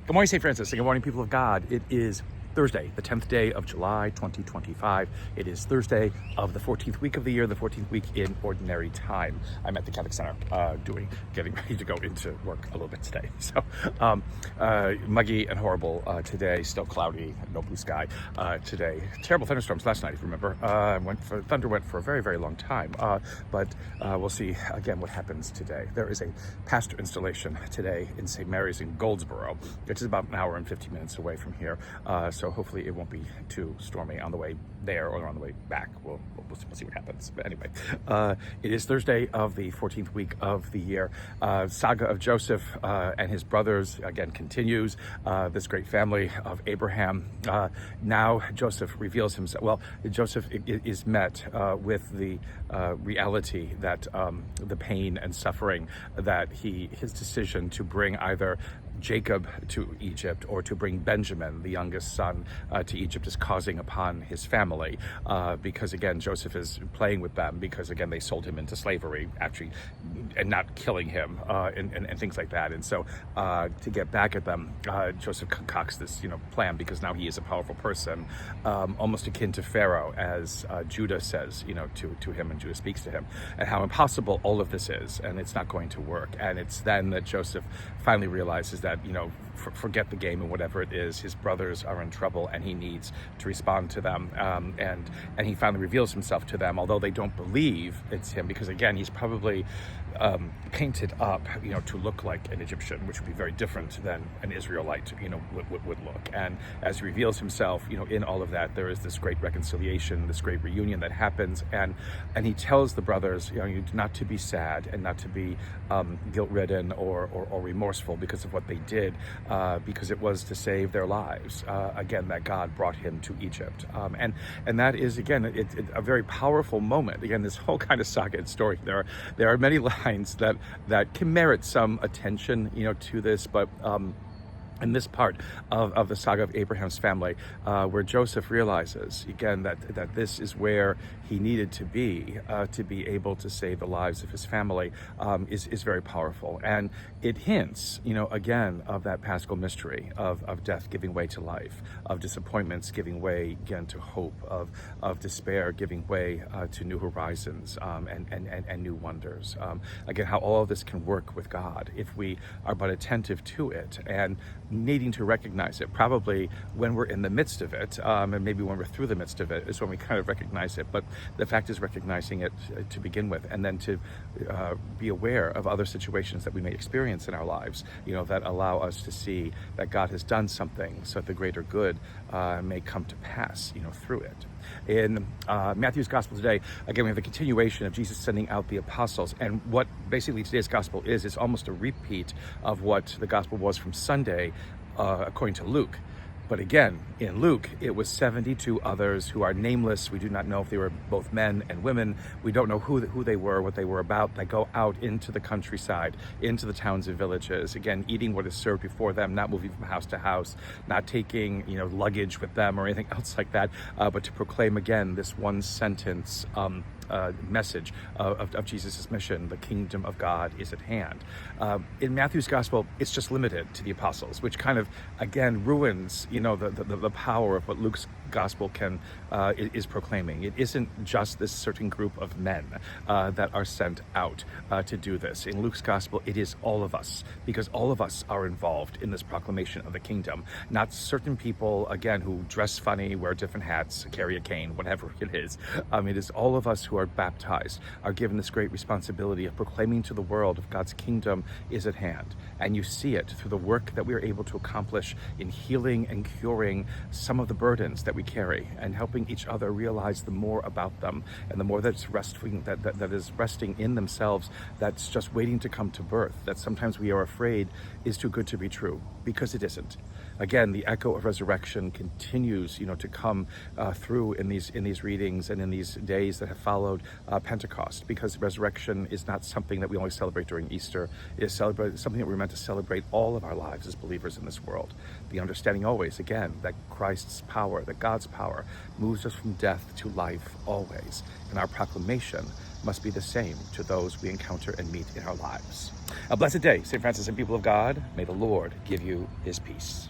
Good morning, St. Francis, and good morning, people of God. It is Thursday, the 10th day of July, 2025. It is Thursday of the 14th week of the year, the 14th week in Ordinary Time. I'm at the Catholic Center getting ready to go into work a little bit today. So muggy and horrible today, still cloudy, no blue sky today. Terrible thunderstorms last night, if you remember. Thunder went for a very, very long time, but we'll see again what happens today. There is a pastor installation today in St. Mary's in Goldsboro, which is about an hour and 50 minutes away from here. So hopefully it won't be too stormy on the way there or on the way back. We'll see what happens. But anyway, it is Thursday of the 14th week of the year. Saga of Joseph and his brothers again continues. This great family of Abraham. Now Joseph reveals himself. Well, Joseph is met with the reality that the pain and suffering that his decision to bring either Jacob to Egypt or to bring Benjamin, the youngest son, to Egypt is causing upon his family, because again Joseph is playing with them, because again they sold him into slavery actually, and not killing him, and things like that. And so to get back at them, Joseph concocts this plan, because now he is a powerful person, almost akin to Pharaoh, as Judah says to him, and Judah speaks to him, and how impossible all of this is, and it's not going to work. And it's then that Joseph finally realizes that forget the game and whatever it is, his brothers are in trouble and he needs to respond to them, and he finally reveals himself to them, although they don't believe it's him, because again he's probably painted up to look like an Egyptian, which would be very different than an Israelite would look. And as he reveals himself in all of that, there is this great reconciliation, this great reunion that happens, and he tells the brothers not to be sad and not to be guilt-ridden or remorseful because of what they did, because it was to save their lives, again, that God brought him to Egypt, and that is again a very powerful moment. Again, this whole kind of saga and story, there are many lines that can merit some attention to this, but in this part of the saga of Abraham's family, where Joseph realizes again that this is where he needed to be able to save the lives of his family, is very powerful. And it hints again of that Paschal mystery of death giving way to life, of disappointments giving way again to hope, of despair giving way to new horizons, and new wonders. Again, how all of this can work with God if we are but attentive to it, and needing to recognize it. Probably when we're in the midst of it, and maybe when we're through the midst of it, is when we kind of recognize it. But the fact is recognizing it to begin with, and then to be aware of other situations that we may experience in our lives, that allow us to see that God has done something so that the greater good may come to pass, through it. In Matthew's gospel today, again, we have the continuation of Jesus sending out the apostles, and what basically today's gospel is almost a repeat of what the gospel was from Sunday, according to Luke. But again, in Luke, it was 72 others who are nameless. We do not know if they were both men and women. We don't know who they were, what they were about. They go out into the countryside, into the towns and villages, again, eating what is served before them, not moving from house to house, not taking, luggage with them or anything else like that, but to proclaim again this one sentence message of Jesus' mission: the kingdom of God is at hand. In Matthew's gospel, it's just limited to the apostles, which kind of again ruins the power of what Luke's gospel is proclaiming. It isn't just this certain group of men that are sent out to do this. In Luke's gospel, it is all of us, because all of us are involved in this proclamation of the kingdom, not certain people again who dress funny, wear different hats, carry a cane, whatever it is. It is all of us who are baptized, are given this great responsibility of proclaiming to the world of God's kingdom is at hand. And you see it through the work that we are able to accomplish in healing and curing some of the burdens that we carry, and helping each other realize the more about them, and the more that's resting, that is resting in themselves, that's just waiting to come to birth, that sometimes we are afraid is too good to be true, because it isn't. Again, the echo of resurrection continues, to come through in these readings and in these days that have followed Pentecost, because resurrection is not something that we only celebrate during Easter. It is something that we're meant to celebrate all of our lives as believers in this world. The understanding always, again, that Christ's power, that God's power moves us from death to life always, and our proclamation must be the same to those we encounter and meet in our lives. A blessed day, St. Francis and people of God. May the Lord give you his peace.